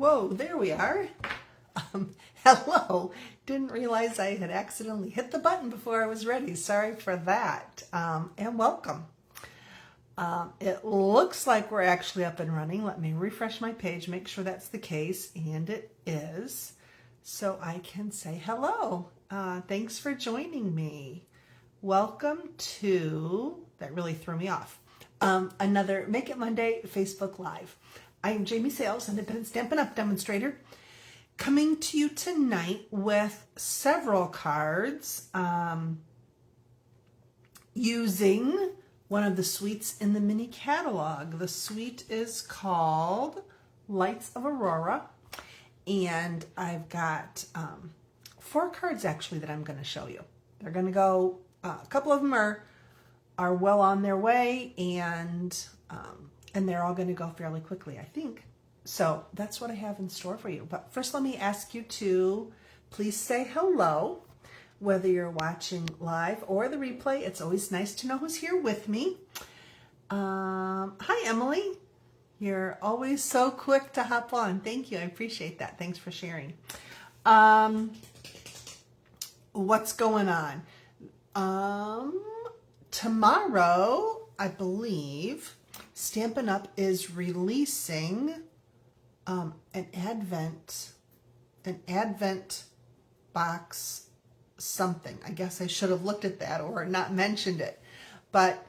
Whoa, there we are. Hello. Didn't realize I had accidentally hit the button before I was ready. Sorry for that. And welcome. It looks like we're actually up and running. Let me refresh my page, make sure that's the case, and it is. So I can say hello. Thanks for joining me. Welcome to, that really threw me off, another Make It Monday Facebook Live. I am Jamie Sales, independent Stampin' Up! Demonstrator, coming to you tonight with several cards using one of the suites in the mini catalog. The suite is called Lights of Aurora, and I've got 4 cards actually that I'm going to show you. They're going to go, a couple of them are well on their way, and they're all going to go fairly quickly, I think. So that's what I have in store for you. But first, let me ask you to please say hello, whether you're watching live or the replay. It's always nice to know who's here with me. Hi, Emily. You're always so quick to hop on. Thank you. I appreciate that. Thanks for sharing. What's going on? Tomorrow, I believe, Stampin' Up! Is releasing an Advent box something. I guess I should have looked at that or not mentioned it. But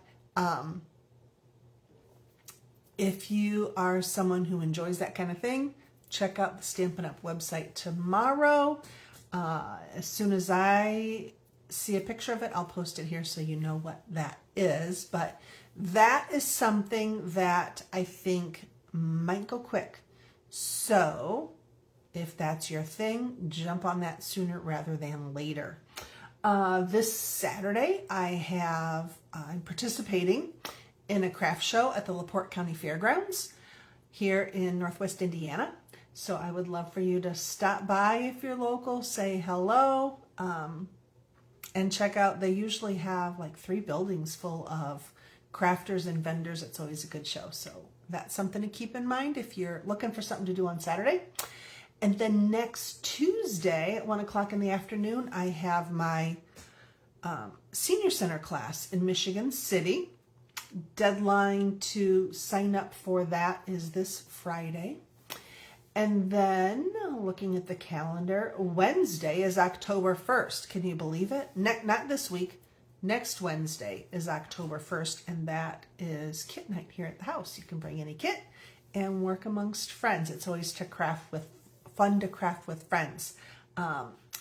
if you are someone who enjoys that kind of thing, check out the Stampin' Up! Website tomorrow. As soon as I see a picture of it, I'll post it here so you know what that is. But that is something that I think might go quick. So if that's your thing, jump on that sooner rather than later. This Saturday, I'm participating in a craft show at the LaPorte County Fairgrounds here in Northwest Indiana. So I would love for you to stop by if you're local, say hello, and check out. They usually have like 3 buildings full of crafters and vendors. It's always a good show. So that's something to keep in mind if you're looking for something to do on Saturday. And then next Tuesday at 1 o'clock in the afternoon, I have my senior center class in Michigan City. Deadline to sign up for that is this Friday. And then, looking at the calendar, Wednesday is October 1st. Can you believe it? Not this week. Next Wednesday is October 1st, and that is kit night here at the house. You can bring any kit and work amongst friends. It's always fun to craft with friends.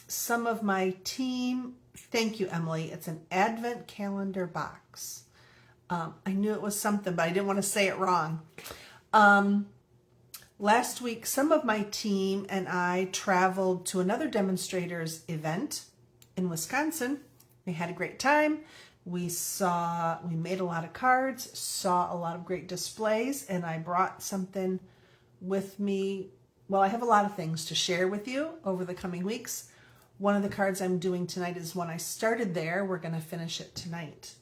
Some of my team, thank you, Emily. It's an Advent calendar box. I knew it was something, but I didn't want to say it wrong. Last week, some of my team and I traveled to another demonstrators event in Wisconsin. We had a great time. We made a lot of cards, saw a lot of great displays, and I brought something with me. Well, I have a lot of things to share with you over the coming weeks. One of the cards I'm doing tonight is one I started there. We're going to finish it tonight.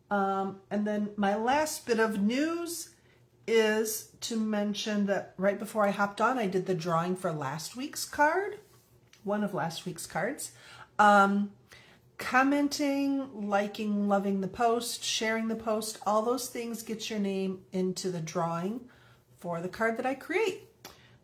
And then my last bit of news is to mention that right before I hopped on, I did the drawing for last week's card, one of last week's cards. Commenting, liking, loving the post, sharing the post, all those things get your name into the drawing for the card that I create.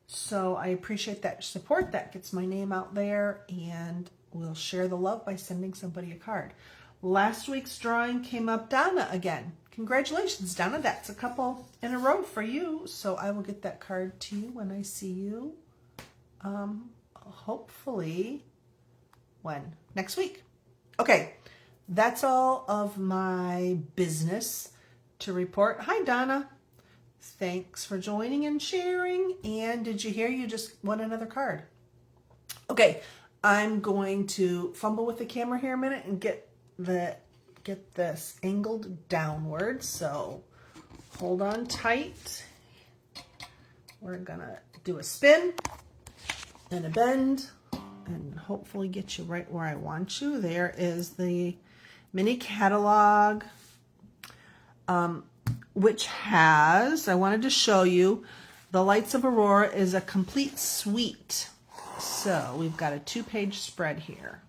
So I appreciate that support. That gets my name out there, and we'll share the love by sending somebody a card. Last week's drawing came up Donna again. Congratulations, Donna. That's a couple in a row for you. So I will get that card to you when I see you. Hopefully, when? Next week. Okay, that's all of my business to report. Hi, Donna. Thanks for joining and sharing. And did you hear you just won another card? Okay, I'm going to fumble with the camera here a minute and get this angled downward. So hold on tight. We're gonna do a spin and a bend and hopefully get you right where I want you. There is the mini catalog, which has, I wanted to show you, The Lights of Aurora is a complete suite. So we've got a 2-page spread here.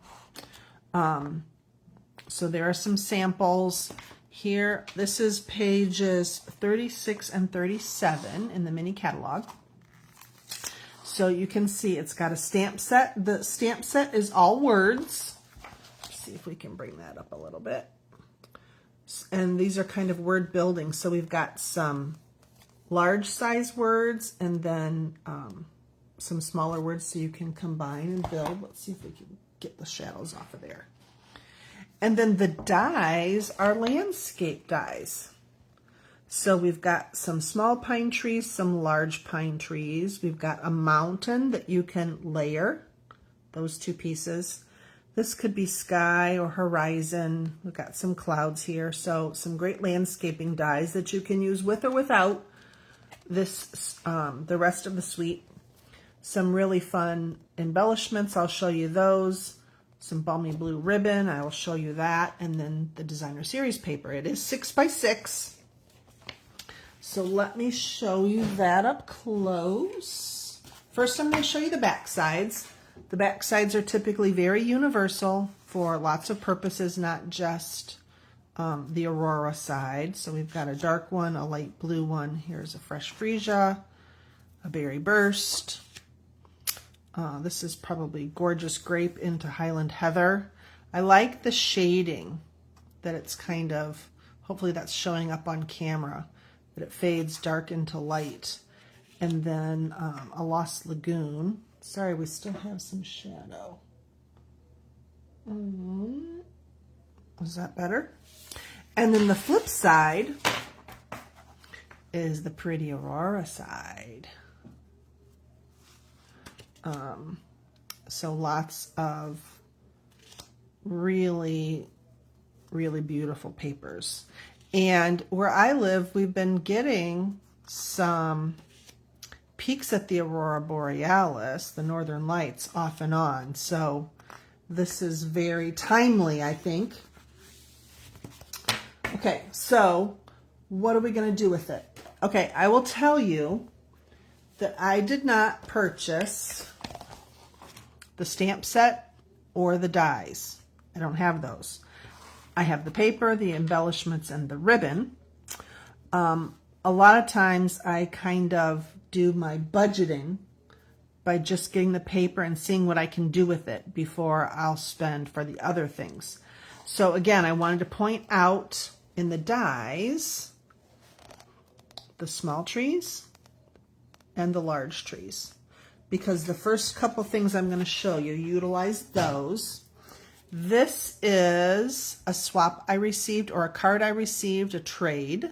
So there are some samples here. This is pages 36 and 37 in the mini catalog. So you can see it's got a stamp set. The stamp set is all words. Let's see if we can bring that up a little bit. And these are kind of word building. So we've got some large size words and then some smaller words so you can combine and build. Let's see if we can get the shadows off of there. And then the dies are landscape dies. So we've got some small pine trees, some large pine trees. We've got a mountain that you can layer, those 2 pieces. This could be sky or horizon. We've got some clouds here. So some great landscaping dies that you can use with or without this, the rest of the suite. Some really fun embellishments. I'll show you those. Some balmy blue ribbon. I will show you that. And then the designer series paper. It is 6 by 6. So let me show you that up close. First, I'm going to show you the back sides. The back sides are typically very universal for lots of purposes, not just the Aurora side. So we've got a dark one, a light blue one. Here's a fresh freesia, a berry burst. This is probably gorgeous grape into Highland heather. I like the shading that it's kind of, hopefully that's showing up on camera, that it fades dark into light. And then a lost lagoon. Sorry, we still have some shadow. Is that better? And then the flip side is the pretty Aurora side. So lots of really, really beautiful papers. And where I live, we've been getting some peeks at the Aurora Borealis, the Northern Lights, off and on. So this is very timely, I think. Okay, so what are we going to do with it? Okay, I will tell you that I did not purchase the stamp set or the dies. I don't have those. I have the paper, the embellishments, and the ribbon. A lot of times I kind of do my budgeting by just getting the paper and seeing what I can do with it before I'll spend for the other things. So again, I wanted to point out in the dies, the small trees and the large trees, because the first couple things I'm going to show you utilize those. This is a swap I received, or a card I received, a trade.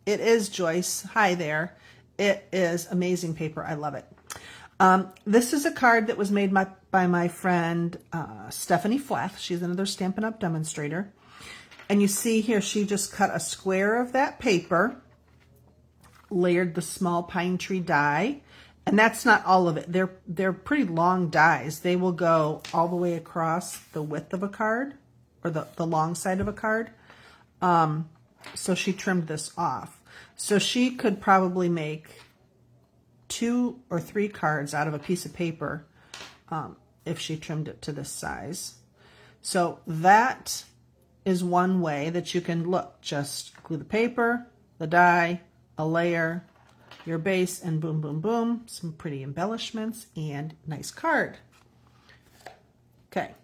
It is Joyce. Hi there. It is amazing paper. I love it. This is a card that was made by my friend Stephanie Fleth. She's another Stampin' Up! Demonstrator. And you see here, she just cut a square of that paper, layered the small pine tree die, and that's not all of it. They're pretty long dies. They will go all the way across the width of a card, or the long side of a card. So she trimmed this off. So she could probably make 2 or 3 cards out of a piece of paper if she trimmed it to this size. So that is one way that you can look. Just glue the paper, the die, a layer, your base, and boom, boom, boom. Some pretty embellishments and nice card. Okay,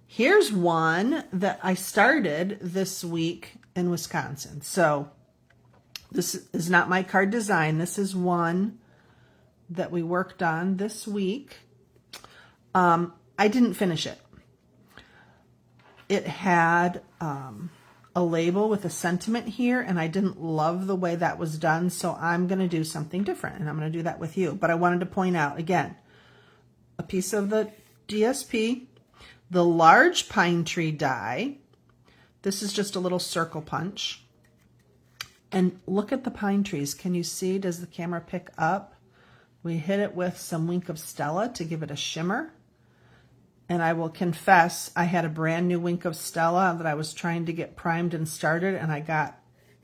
here's one that I started this week in Wisconsin. So this is not my card design. This is one that we worked on this week. I didn't finish it. It had a label with a sentiment here, and I didn't love the way that was done, so I'm going to do something different, and I'm going to do that with you. But I wanted to point out, again, a piece of the DSP, the large pine tree die. This is just a little circle punch. And look at the pine trees. Can you see? Does the camera pick up? We hit it with some Wink of Stella to give it a shimmer. And I will confess, I had a brand new Wink of Stella that I was trying to get primed and started, and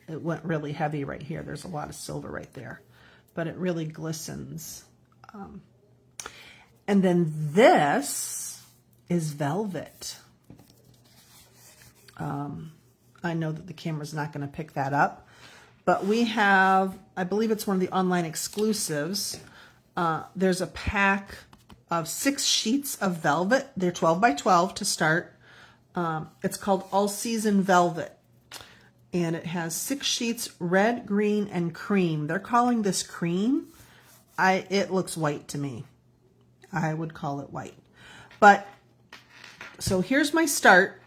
it went really heavy right here. There's a lot of silver right there. but it really glistens. And then this is velvet. I know that the camera's not going to pick that up, but we have, I believe it's one of the online exclusives. There's a pack of 6 sheets of velvet. They're 12 by 12 to start. It's called All Season Velvet. And it has 6 sheets, red, green, and cream. They're calling this cream. It looks white to me. I would call it white. But, so here's my start.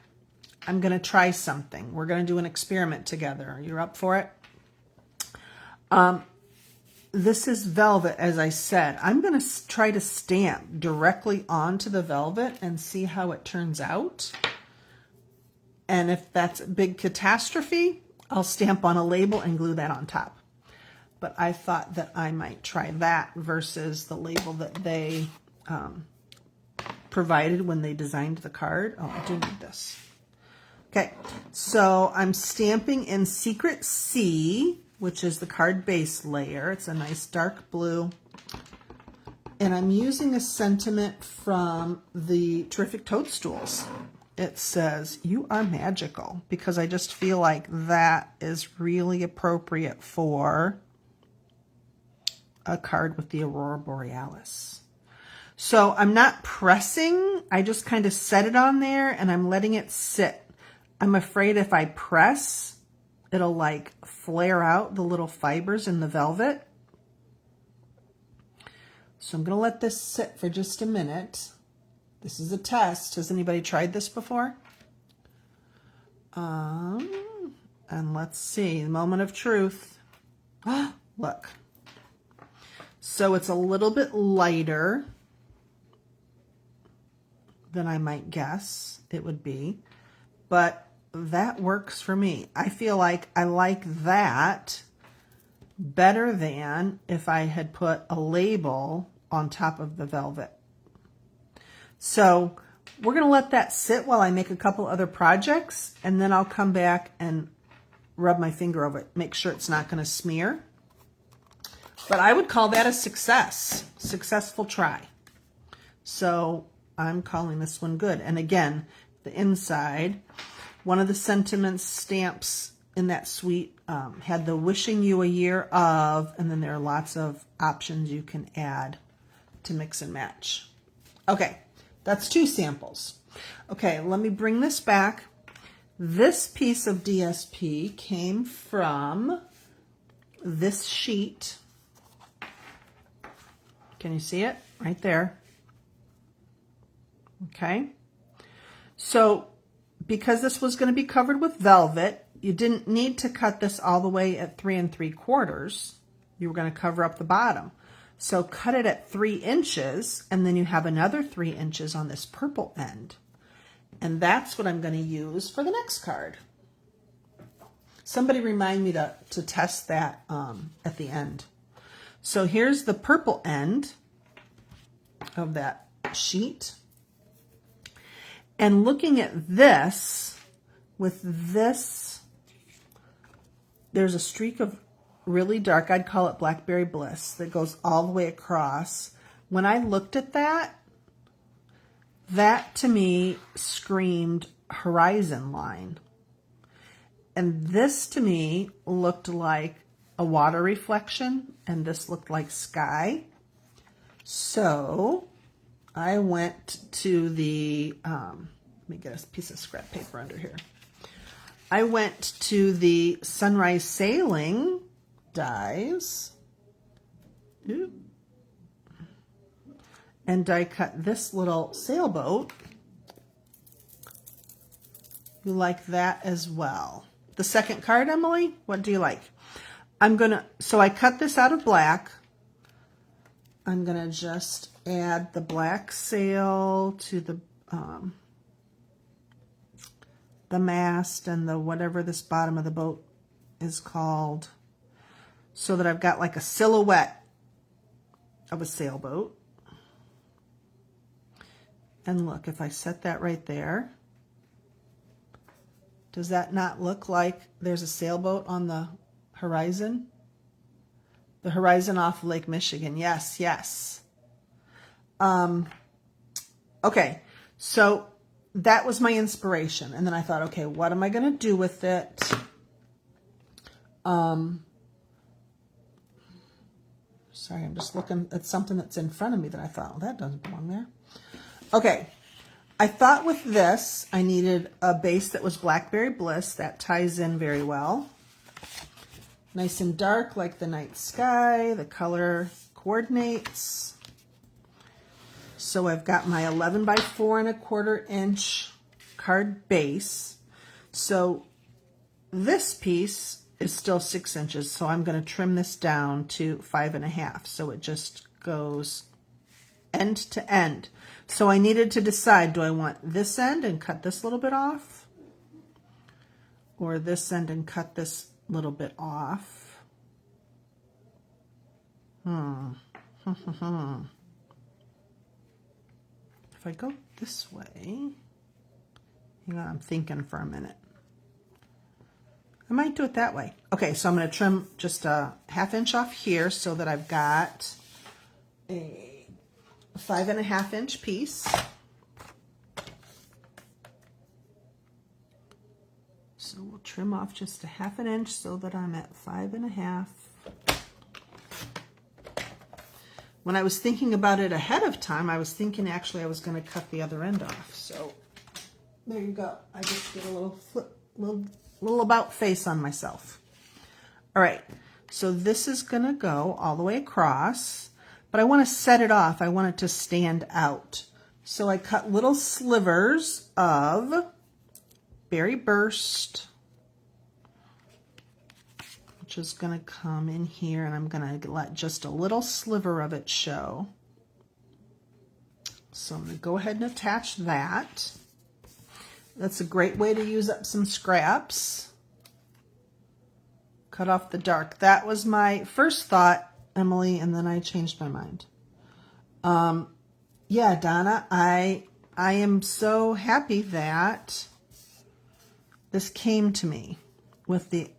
I'm going to try something. We're going to do an experiment together. Are you up for it? This is velvet, as I said. I'm going to try to stamp directly onto the velvet and see how it turns out. And if that's a big catastrophe, I'll stamp on a label and glue that on top. But I thought that I might try that versus the label that they provided when they designed the card. Oh, I do need this. Okay, so I'm stamping in Secret C, which is the card base layer. It's a nice dark blue. And I'm using a sentiment from the Terrific Toadstools. It says, "You are magical," because I just feel like that is really appropriate for a card with the Aurora Borealis. So I'm not pressing. I just kind of set it on there and I'm letting it sit. I'm afraid if I press, it'll like flare out the little fibers in the velvet. So I'm going to let this sit for just a minute. This is a test. Has anybody tried this before? And let's see, the moment of truth. Look. So it's a little bit lighter than I might guess it would be, but that works for me. I feel like I like that better than if I had put a label on top of the velvet. So we're going to let that sit while I make a couple other projects, and then I'll come back and rub my finger over it, make sure it's not going to smear. But I would call that a successful try. So I'm calling this one good. And again, the inside, one of the sentiments stamps in that suite had the wishing you a year of, and then there are lots of options you can add to mix and match. Okay, that's 2 samples. Okay, let me bring this back. This piece of DSP came from this sheet. Can you see it? Right there. Okay. So because this was going to be covered with velvet, you didn't need to cut this all the way at 3 3/4. You were going to cover up the bottom. So cut it at 3 inches, and then you have another 3 inches on this purple end. And that's what I'm going to use for the next card. Somebody remind me to test that at the end. So here's the purple end of that sheet. And looking at this, with this, there's a streak of really dark, I'd call it Blackberry Bliss, that goes all the way across. When I looked at that, that to me screamed horizon line. And this to me looked like a water reflection, and this looked like sky. So I went to the, let me get a piece of scrap paper under here. I went to the Sunrise Sailing dies and die cut this little sailboat. You like that as well. The second card, Emily, what do you like? So I cut this out of black. I'm gonna just add the black sail to the mast and the whatever this bottom of the boat is called, so that I've got like a silhouette of a sailboat. And look, if I set that right there, does that not look like there's a sailboat on the horizon? The horizon off Lake Michigan. Yes, yes. Okay, so that was my inspiration. And then I thought, okay, what am I going to do with it? Sorry, I'm just looking at something that's in front of me that I thought, well, that doesn't belong there. Okay, I thought with this, I needed a base that was Blackberry Bliss. That ties in very well. Nice and dark like the night sky. The color coordinates. So I've got my 11 by 4¼ inch card base. So this piece is still 6 inches, so I'm going to trim this down to 5½. So it just goes end to end. So I needed to decide, do I want this end and cut this little bit off? Or this end and cut this little bit off? If I go this way, hang on, I'm thinking for a minute. I might do it that way. Okay, so I'm going to trim just a ½ inch off here so that I've got a 5½ inch piece. So we'll trim off just a ½ inch so that I'm at 5½. When I was thinking about it ahead of time, I was thinking actually I was going to cut the other end off. So there you go. I just did a little flip, little about face on myself. All right, so this is going to go all the way across, but I want to set it off. I want it to stand out. So I cut little slivers of Berry Burst, which is going to come in here, and I'm going to let just a little sliver of it show. So I'm going to go ahead and attach that. That's a great way to use up some scraps. Cut off the dark. That was my first thought, Emily, and then I changed my mind. Yeah, Donna, I am so happy that this came to me with the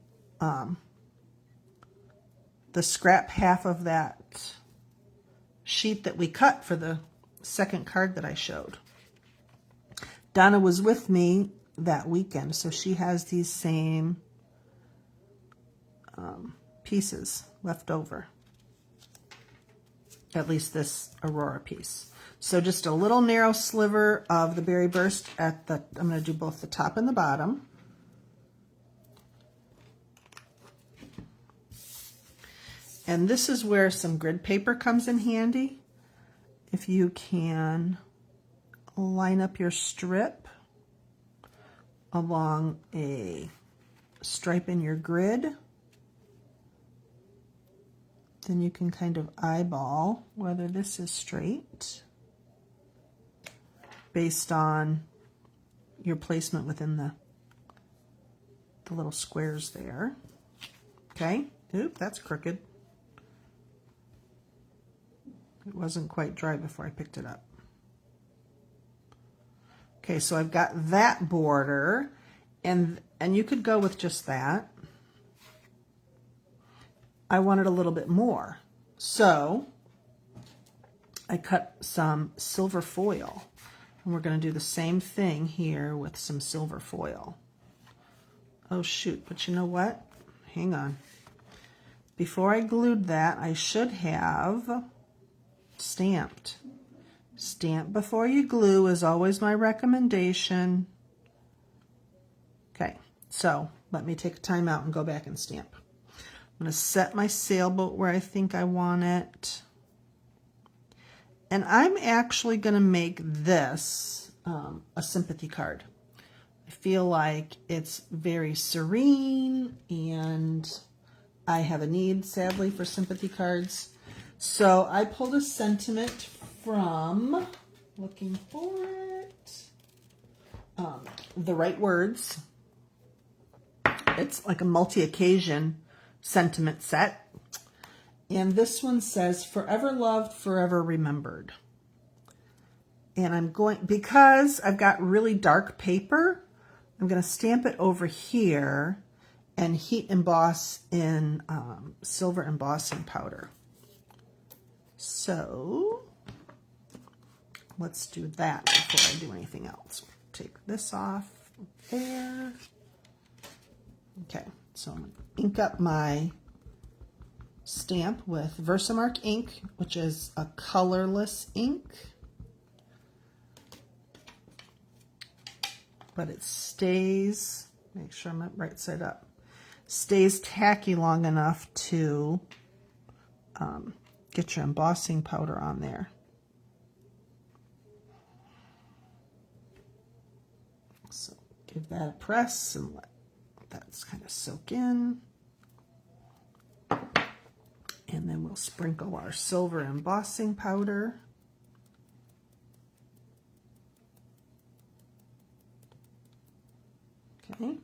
scrap half of that sheet that we cut for the second card that I showed. Donna was with me that weekend, so she has these same pieces left over. At least this Aurora piece. So just a little narrow sliver of the Berry Burst at the, I'm going to do both the top and the bottom. And this is where some grid paper comes in handy. If you can line up your strip along a stripe in your grid, then you can kind of eyeball whether this is straight based on your placement within the little squares there. Okay, oop, that's crooked. It wasn't quite dry before I picked it up. Okay, so I've got that border, and you could go with just that. I wanted a little bit more, so I cut some silver foil, and we're going to do the same thing here with some silver foil. Oh shoot, but you know what? Hang on. Before I glued that, I should have stamped. Stamp before you glue is always my recommendation. Okay, so let me take a time out and go back and stamp. I'm going to set my sailboat where I think I want it. And I'm actually going to make this a sympathy card. I feel like it's very serene, and I have a need, sadly, for sympathy cards. So I pulled a sentiment from, looking for it, The Right Words. It's like a multi-occasion sentiment set. And this one says, forever loved, forever remembered. And I'm going, because I've got really dark paper, I'm going to stamp it over here. and heat emboss in silver embossing powder. So let's do that before I do anything else. Take this off there. Okay, so I'm going to ink up my stamp with Versamark ink, which is a colorless ink, but it stays, make sure I'm right side up, stays tacky long enough to get your embossing powder on there. So give that a press and let that's kind of soak in. And then we'll sprinkle our silver embossing powder. Okay.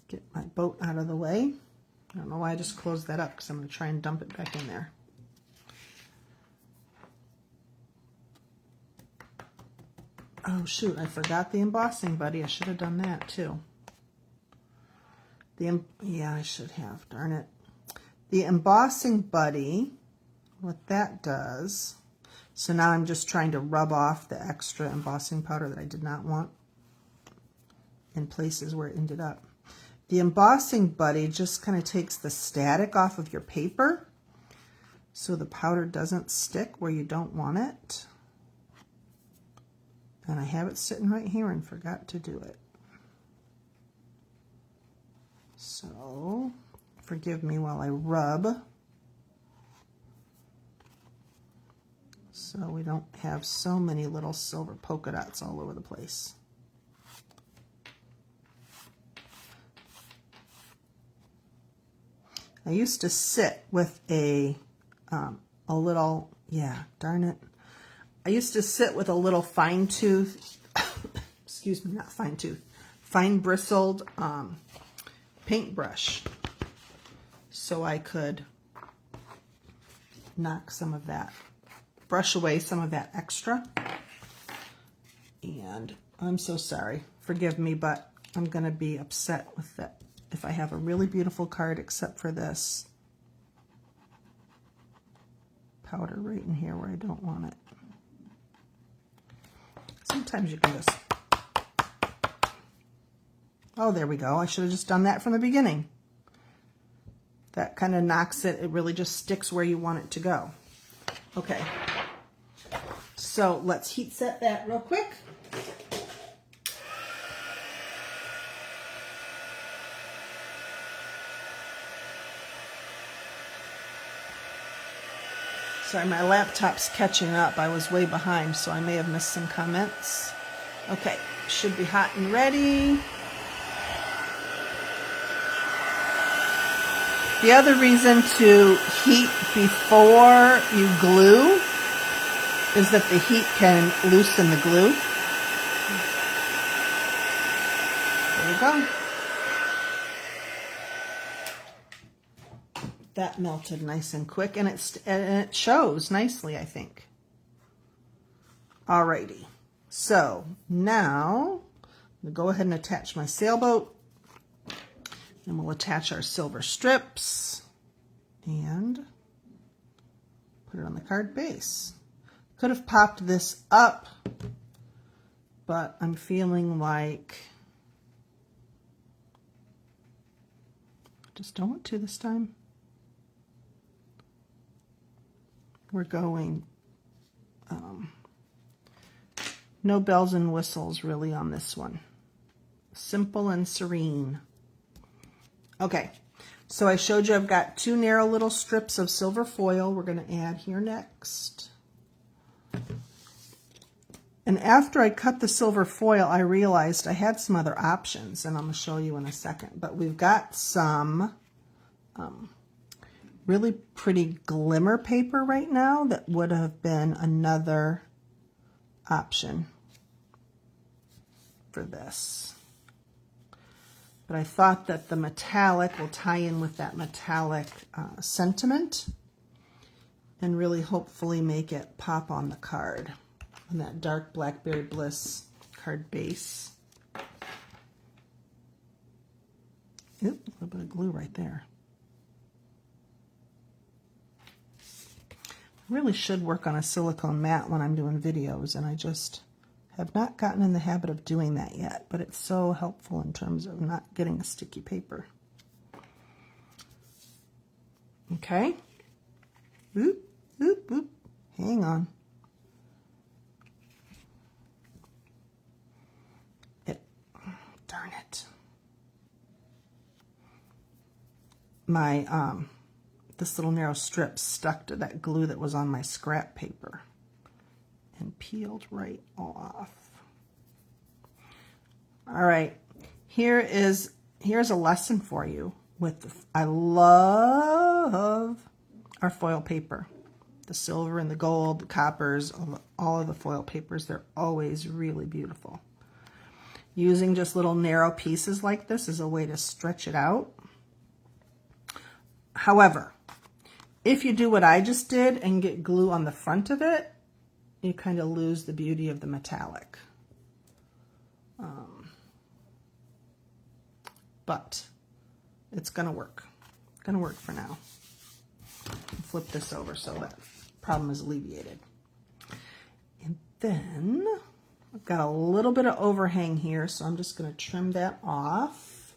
Get my boat out of the way. I don't know why I just closed that up, because I'm going to try and dump it back in there. Oh shoot, I forgot the embossing buddy. I should have done that too. Yeah, I should have, darn it. The embossing buddy, what that does, so now I'm just trying to rub off the extra embossing powder that I did not want in places where it ended up. The embossing buddy just kind of takes the static off of your paper so the powder doesn't stick where you don't want it. And I have it sitting right here and forgot to do it. So, forgive me while I rub, so we don't have so many little silver polka dots all over the place. I used to sit with a little, yeah, darn it. I used to sit with a little fine tooth, excuse me, not fine tooth, fine bristled paintbrush, so I could knock some of that, brush away some of that extra. And I'm so sorry, forgive me, but I'm going to be upset with that if I have a really beautiful card except for this powder right in here where I don't want it. Sometimes you can just, oh, there we go. I should have just done that from the beginning. That kind of knocks it. It really just sticks where you want it to go. Okay. So let's heat set that real quick. Sorry, my laptop's catching up. I was way behind, so I may have missed some comments. Okay, should be hot and ready. The other reason to heat before you glue is that the heat can loosen the glue. There you go. That melted nice and quick, and it shows nicely, I think. Alrighty, so now I'm going to go ahead and attach my sailboat, and we'll attach our silver strips and put it on the card base. Could have popped this up, but I'm feeling like I just don't want to this time. We're going no bells and whistles really on this one. Simple and serene. Okay, so I showed you I've got two narrow little strips of silver foil we're going to add here next. And after I cut the silver foil, I realized I had some other options, and I'm going to show you in a second. But we've got some really pretty glimmer paper right now that would have been another option for this. But I thought that the metallic will tie in with that metallic sentiment and really hopefully make it pop on the card, on that dark Blackberry Bliss card base. Oop, a little bit of glue right there. I really should work on a silicone mat when I'm doing videos, and I just have not gotten in the habit of doing that yet, but it's so helpful in terms of not getting a sticky paper. Okay. Oop, oop, oop. Hang on. Darn it. My, this little narrow strip stuck to that glue that was on my scrap paper and peeled right off. All right, here's a lesson for you with I love our foil paper. The silver and the gold, the coppers, all of the foil papers, they're always really beautiful. Using just little narrow pieces like this is a way to stretch it out. However, if you do what I just did and get glue on the front of it, you kind of lose the beauty of the metallic. But it's going to work. It's going to work for now. Flip this over so that problem is alleviated. And then I've got a little bit of overhang here, so I'm just going to trim that off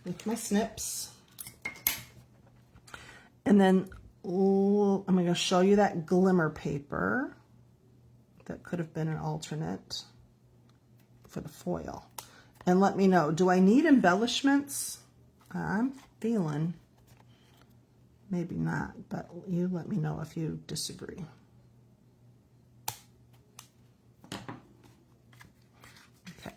with my snips. And then I'm going to show you that glimmer paper that could have been an alternate for the foil. And let me know, do I need embellishments? I'm feeling maybe not, but you let me know if you disagree. Okay,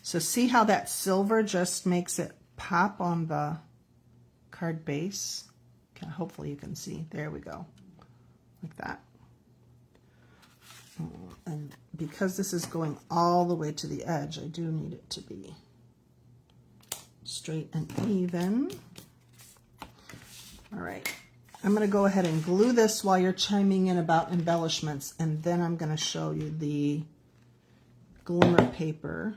so see how that silver just makes it pop on the card base? Okay, hopefully you can see. There we go, like that. And because this is going all the way to the edge, I do need it to be straight and even. All right, I'm going to go ahead and glue this while you're chiming in about embellishments, and then I'm going to show you the glimmer paper.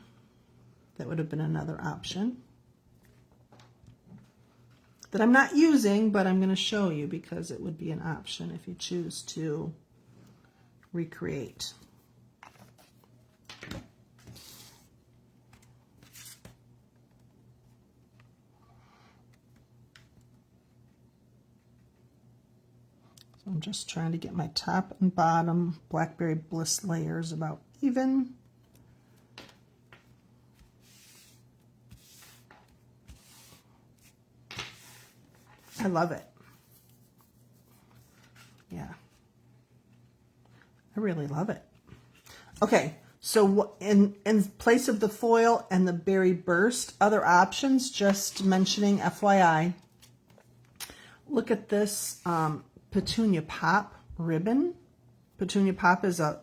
That would have been another option that I'm not using, but I'm going to show you because it would be an option if you choose to recreate. So I'm just trying to get my top and bottom Blackberry Bliss layers about even. I love it. Yeah. I really love it. Okay, so in place of the foil and the berry burst, other options, just mentioning FYI, look at this Petunia Pop ribbon. Petunia Pop is a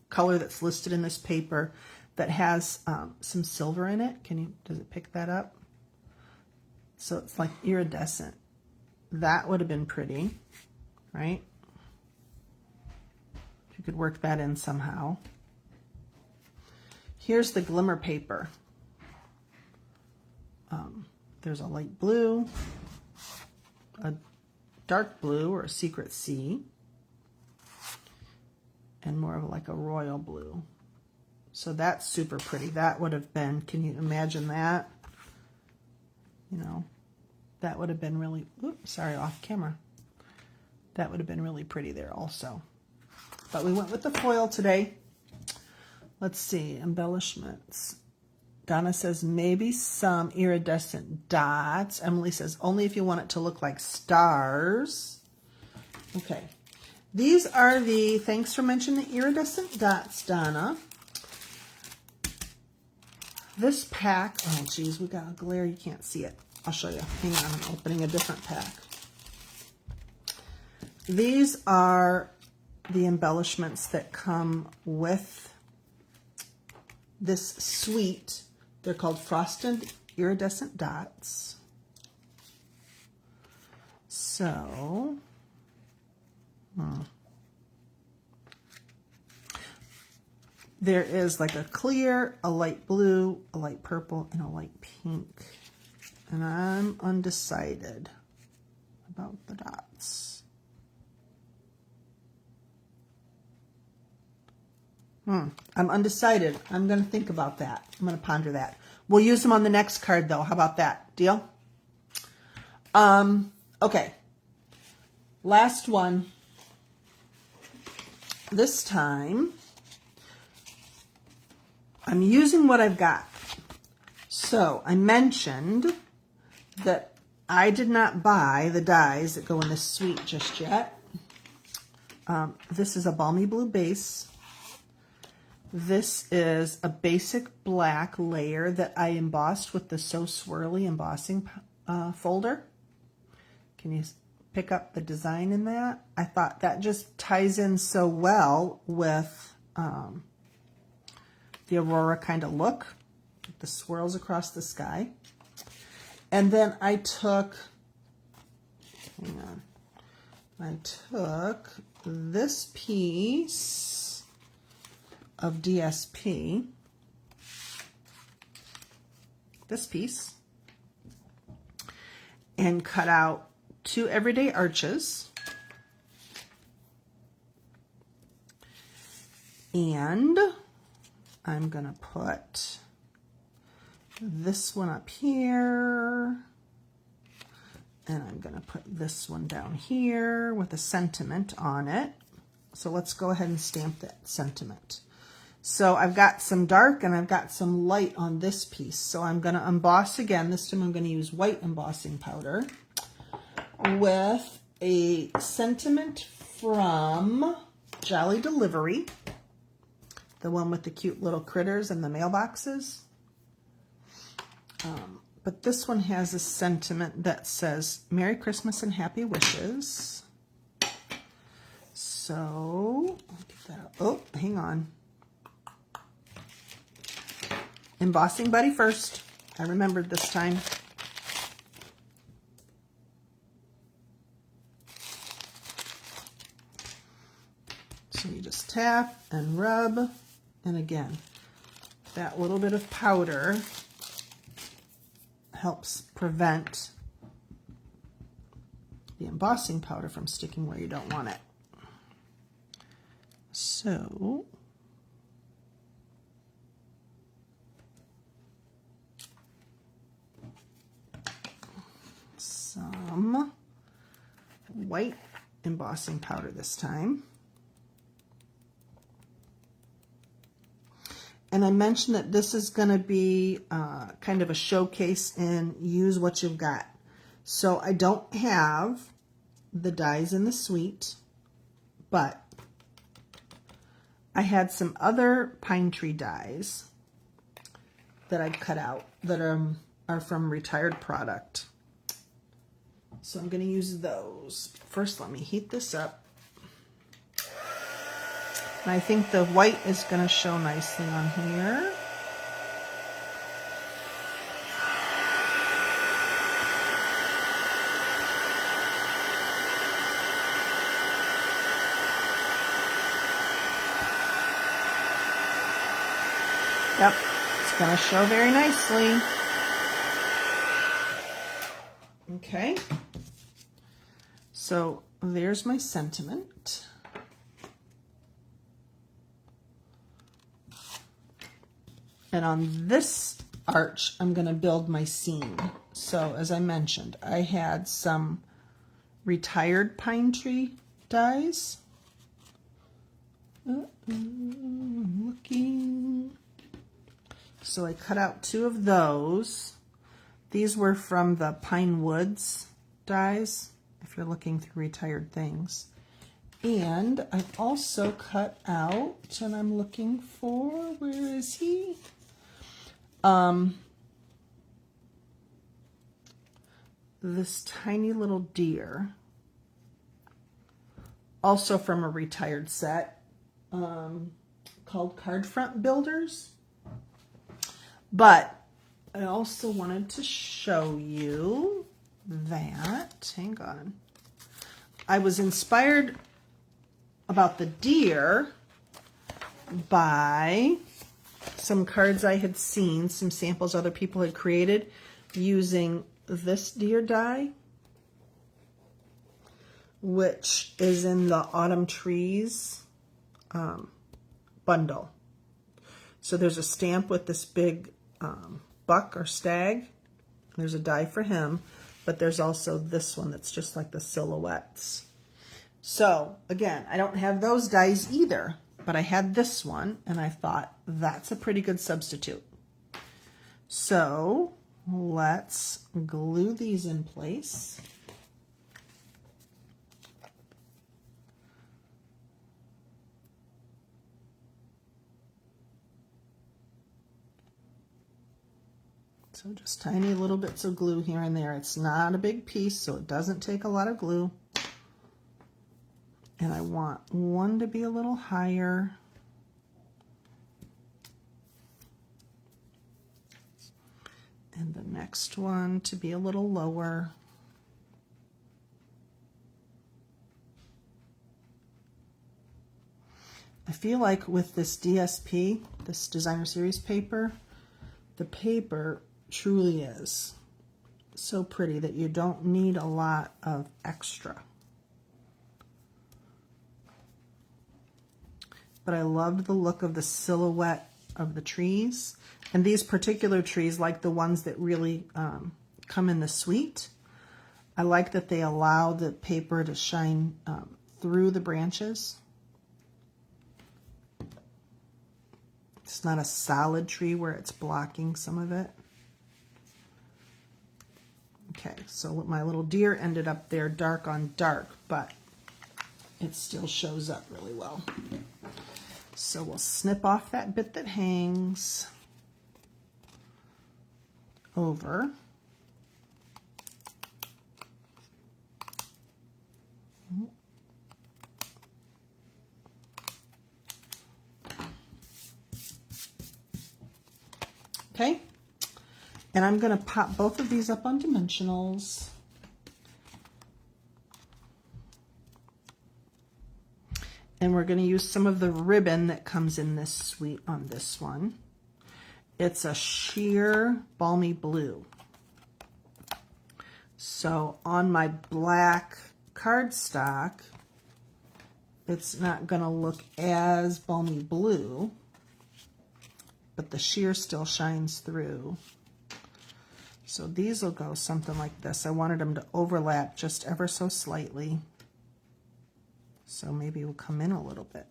color that's listed in this paper that has some silver in it. Does it pick that up? So it's like iridescent. That would have been pretty, right? You could work that in somehow. Here's the glimmer paper. There's a light blue, a dark blue or a secret sea, and more of like a royal blue. So that's super pretty. That would have been, can you imagine that? You know, that would have been really, oops, sorry, off camera. That would have been really pretty there also. But we went with the foil today. Let's see, embellishments. Donna says maybe some iridescent dots. Emily says only if you want it to look like stars. Okay, these are the, thanks for mentioning the iridescent dots, Donna. This pack, oh geez, we got a glare, you can't see it. I'll show you. Hang on, I'm opening a different pack. These are the embellishments that come with this suite. They're called Frosted Iridescent Dots. So, there is like a clear, a light blue, a light purple, and a light pink. and I'm undecided about the dots. I'm undecided. I'm going to think about that. I'm going to ponder that. We'll use them on the next card, though. How about that? Deal? Okay. Last one. This time, I'm using what I've got. So I mentioned that I did not buy the dies that go in this suite just yet. This is a balmy blue base. This is a basic black layer that I embossed with the So Swirly embossing folder. Can you pick up the design in that? I thought that just ties in so well with the Aurora kind of look, the swirls across the sky. And then I took, this piece of DSP, this piece, and cut out 2 everyday arches, and I'm gonna put this one up here, and I'm gonna put this one down here with a sentiment on it. So let's go ahead and stamp that sentiment. So I've got some dark and I've got some light on this piece. So I'm gonna emboss again. This time I'm gonna use white embossing powder with a sentiment from Jolly Delivery, the one with the cute little critters and the mailboxes. But this one has a sentiment that says, Merry Christmas and Happy Wishes. So, I'll get that out. Oh, hang on. Embossing buddy first. I remembered this time. So you just tap and rub, and again, that little bit of powder helps prevent the embossing powder from sticking where you don't want it. So some white embossing powder this time. And I mentioned that this is going to be kind of a showcase and use what you've got. So I don't have the dies in the suite, but I had some other pine tree dies that I cut out that are from retired product. So I'm going to use those. First, let me heat this up. And I think the white is going to show nicely on here. Yep, it's going to show very nicely. Okay, so there's my sentiment. And on this arch, I'm going to build my scene. So as I mentioned, I had some retired pine tree dies. I'm looking. So I cut out 2 of those. These were from the Pine Woods dies, if you're looking through retired things. And I've also cut out, and I'm looking for, where is he? This tiny little deer, also from a retired set, called Card Front Builders. But I also wanted to show you that, hang on, I was inspired about the deer by some cards I had seen, some samples other people had created using this deer die, which is in the Autumn Trees bundle. So there's a stamp with this big buck or stag. There's a die for him, but there's also this one that's just like the silhouettes. So again, I don't have those dies either, but I had this one and I thought that's a pretty good substitute. So let's glue these in place. So just tiny little bits of glue here and there. It's not a big piece, so it doesn't take a lot of glue. And I want one to be a little higher. And the next one to be a little lower. I feel like with this DSP, this designer series paper, the paper truly is so pretty that you don't need a lot of extra. But I loved the look of the silhouette of the trees. And these particular trees, like the ones that really come in the suite, I like that they allow the paper to shine through the branches. It's not a solid tree where it's blocking some of it. Okay, so my little deer ended up there dark on dark, but it still shows up really well. So we'll snip off that bit that hangs over. Okay, and I'm going to pop both of these up on dimensionals. And we're going to use some of the ribbon that comes in this suite on this one. It's a sheer balmy blue. So on my black cardstock, it's not going to look as balmy blue, but the sheer still shines through. So these will go something like this. I wanted them to overlap just ever so slightly. So maybe we'll come in a little bit.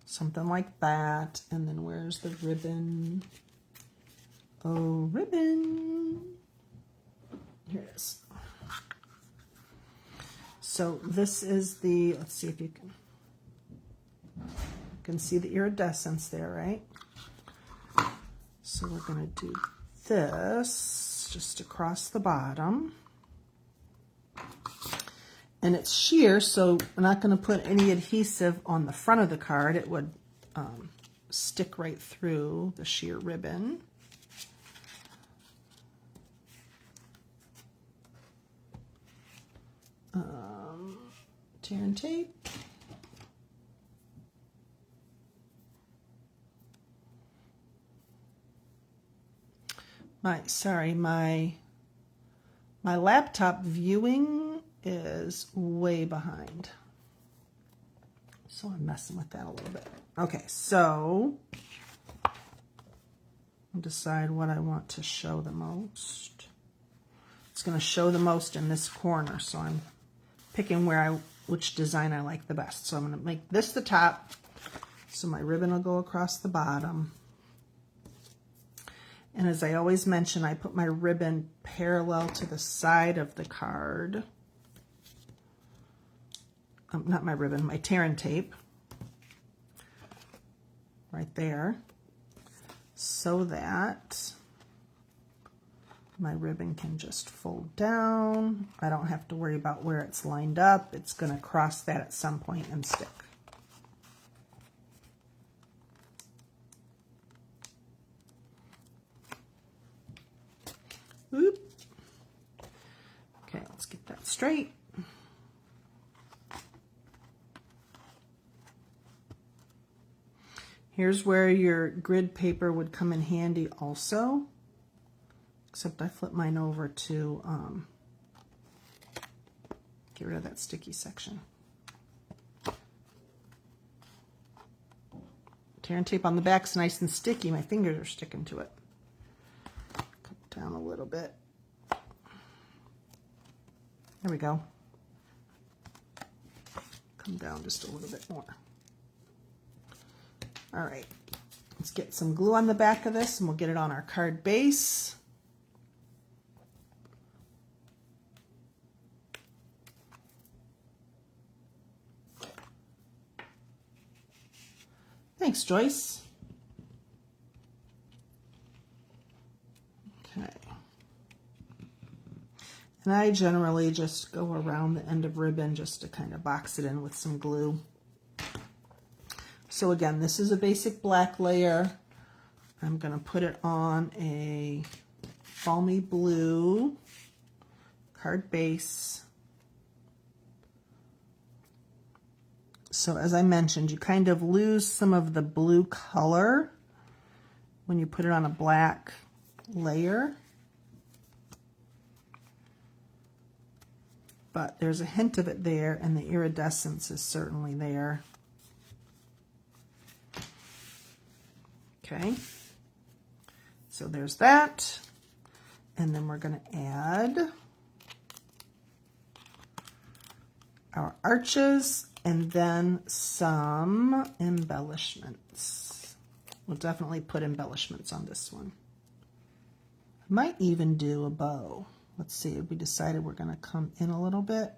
Something like that. And then where's the ribbon? Oh, ribbon. Here it is. So this is the, let's see if you can see the iridescence there, right? So we're going to do this just across the bottom. And it's sheer, so we're not going to put any adhesive on the front of the card. It would stick right through the sheer ribbon. Tear and tape. My laptop viewing is way behind. So I'm messing with that a little bit. Okay, so I'll decide what I want to show the most. It's going to show the most in this corner, so I'm picking which design I like the best. So I'm going to make this the top, so my ribbon will go across the bottom. And as I always mention, I put my ribbon parallel to the side of the card. Not my ribbon, my tear and tape. Right there. So that my ribbon can just fold down. I don't have to worry about where it's lined up. It's going to cross that at some point and stick. Oop. Okay, let's get that straight. Here's where your grid paper would come in handy also. except I flip mine over to get rid of that sticky section. Tear and tape on the back's nice and sticky. My fingers are sticking to it. Come down a little bit. There we go. Come down just a little bit more. All right, let's get some glue on the back of this and we'll get it on our card base. Thanks, Joyce. Okay. And I generally just go around the end of ribbon just to kind of box it in with some glue. So again, this is a basic black layer. I'm going to put it on a balmy blue card base. So as I mentioned, you kind of lose some of the blue color when you put it on a black layer. But there's a hint of it there, and the iridescence is certainly there. Okay, so there's that. And then we're going to add our arches and then some embellishments. We'll definitely put embellishments on this one. I might even do a bow. Let's see, we decided we're going to come in a little bit.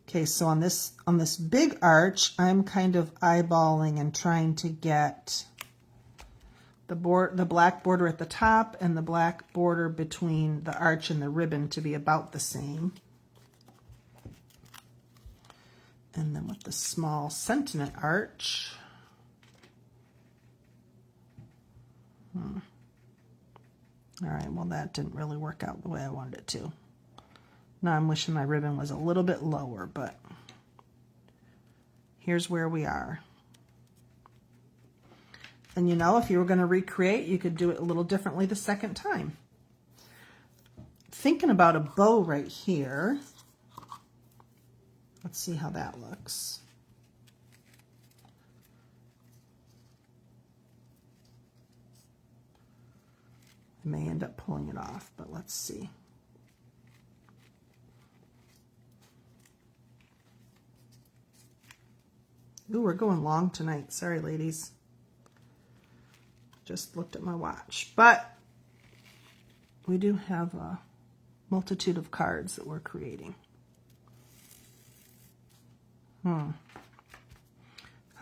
Okay, so on this big arch, I'm kind of eyeballing and trying to get the black border at the top and the black border between the arch and the ribbon to be about the same. And then with the small sentiment arch, all right, well, that didn't really work out the way I wanted it to. Now I'm wishing my ribbon was a little bit lower, but here's where we are. And you know, if you were going to recreate, you could do it a little differently the second time. Thinking about a bow right here. Let's see how that looks. I may end up pulling it off, but let's see. Ooh, we're going long tonight. Sorry, ladies. Just looked at my watch. But we do have a multitude of cards that we're creating. How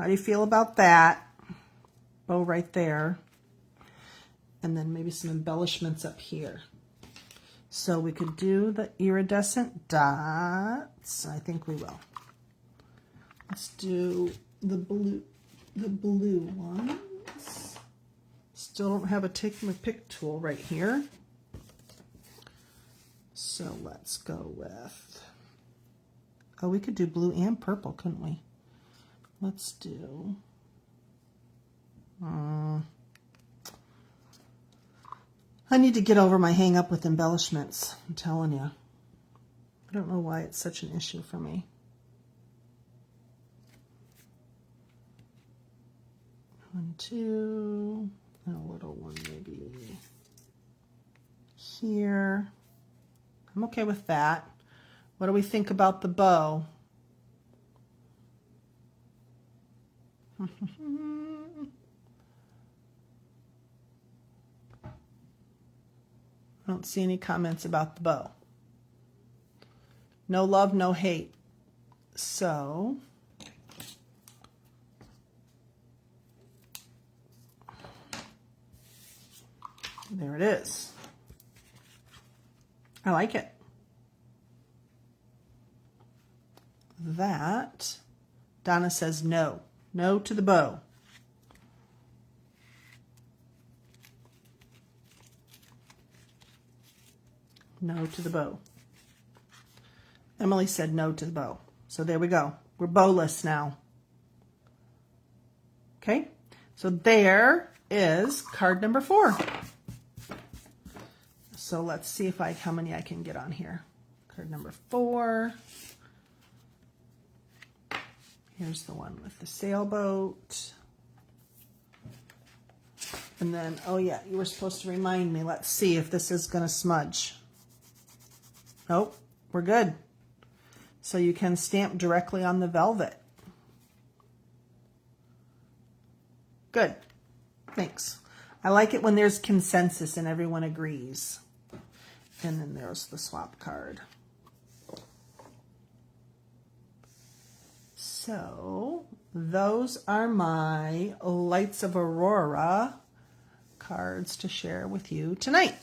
do you feel about that? Bow right there. And then maybe some embellishments up here. So we could do the iridescent dots. I think we will. Let's do the blue ones. Still don't have a take my pick tool right here. So let's go with, oh, we could do blue and purple, couldn't we? Let's do, I need to get over my hang up with embellishments, I'm telling you. I don't know why it's such an issue for me. One, two, and a little one maybe here. I'm okay with that. What do we think about the bow? I don't see any comments about the bow. No love, no hate. So there it is. I like it. That, Donna says no. No to the bow. No to the bow. Emily said no to the bow. So there we go. We're bowless now. Okay, so there is card number 4. So let's see if how many I can get on here. Card number 4. Here's the one with the sailboat. And then, oh yeah, you were supposed to remind me. Let's see if this is going to smudge. Nope, we're good. So you can stamp directly on the velvet. Good. Thanks. I like it when there's consensus and everyone agrees. And then there's the swap card. So those are my Lights of Aurora cards to share with you tonight.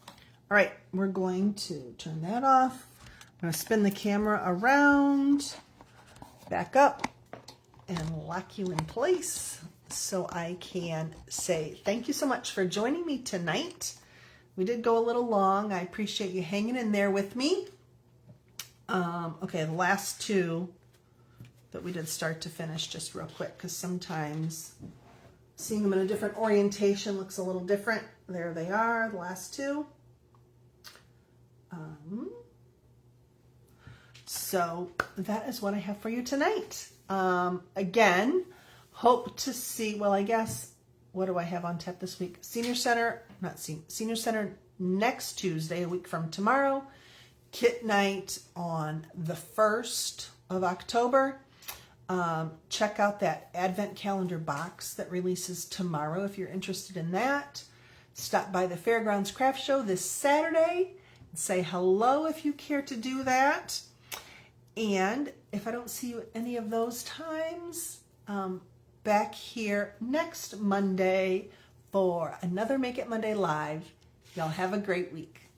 All right, we're going to turn that off. I'm going to spin the camera around, back up, and lock you in place so I can say thank you so much for joining me tonight. We did go a little long. I appreciate you hanging in there with me. Okay, the last 2 that we did start to finish, just real quick, because sometimes seeing them in a different orientation looks a little different. There they are, the last 2. So that is what I have for you tonight. Again, hope to see, well, I guess, what do I have on tap this week? Senior Center next Tuesday, a week from tomorrow. Kit night on the 1st of October. Check out that Advent calendar box that releases tomorrow if you're interested in that. Stop by the Fairgrounds Craft Show this Saturday and say hello if you care to do that. And if I don't see you at any of those times, back here next Monday for another Make It Monday Live. Y'all have a great week.